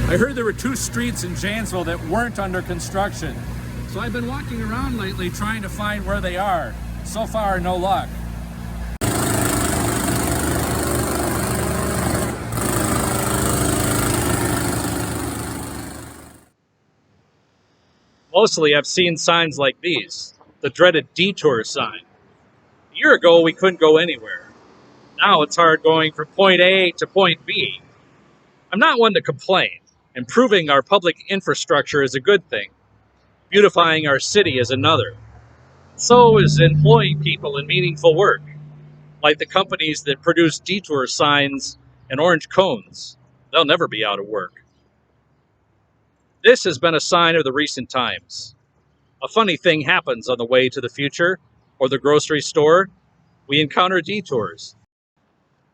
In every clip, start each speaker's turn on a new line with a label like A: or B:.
A: I heard there were 2 streets in Janesville that weren't under construction. So I've been walking around lately trying to find where they are. So far, no luck. Mostly I've seen signs like these, the dreaded detour sign. A year ago we couldn't go anywhere. Now it's hard going from point A to point B. I'm not one to complain. Improving our public infrastructure is a good thing. Beautifying our city is another. So is employing people in meaningful work, like the companies that produce detour signs and orange cones. They'll never be out of work. This has been a sign of the recent times. A funny thing happens on the way to the future or the grocery store. We encounter detours.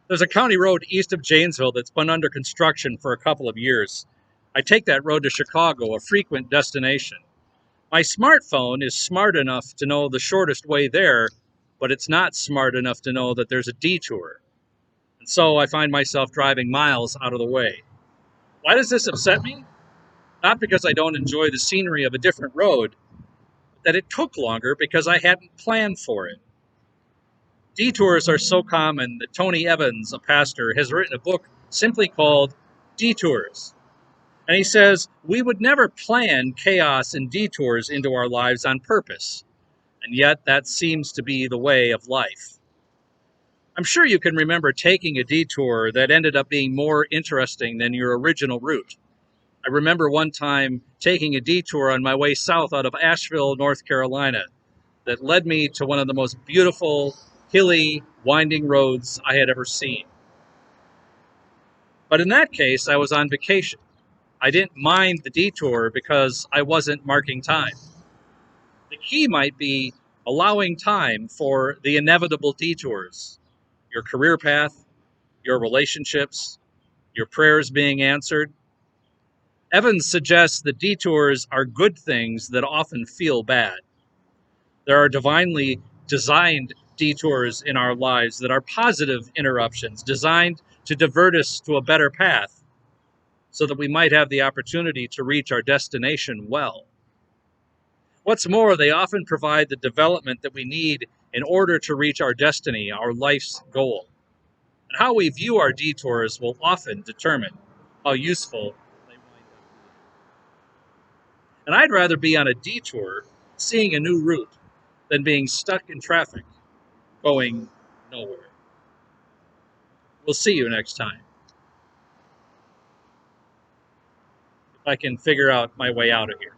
A: There's a county road east of Janesville that's been under construction for a couple of years. I take that road to Chicago, a frequent destination. My smartphone is smart enough to know the shortest way there, but it's not smart enough to know that there's a detour. And so I find myself driving miles out of the way. Why does this upset me? Not because I don't enjoy the scenery of a different road, but that it took longer because I hadn't planned for it. Detours are so common that Tony Evans, a pastor, has written a book simply called Detours. And he says, we would never plan chaos and detours into our lives on purpose. And yet that seems to be the way of life. I'm sure you can remember taking a detour that ended up being more interesting than your original route. I remember one time taking a detour on my way south out of Asheville, North Carolina, that led me to one of the most beautiful, hilly, winding roads I had ever seen. But in that case, I was on vacation. I didn't mind the detour because I wasn't marking time. The key might be allowing time for the inevitable detours, your career path, your relationships, your prayers being answered. Evans suggests that detours are good things that often feel bad. There are divinely designed detours in our lives that are positive interruptions designed to divert us to a better path so that we might have the opportunity to reach our destination well. What's more, they often provide the development that we need in order to reach our destiny, our life's goal. And how we view our detours will often determine how useful they wind up being. And I'd rather be on a detour, seeing a new route, than being stuck in traffic, going nowhere. We'll see you next time. If I can figure out my way out of here.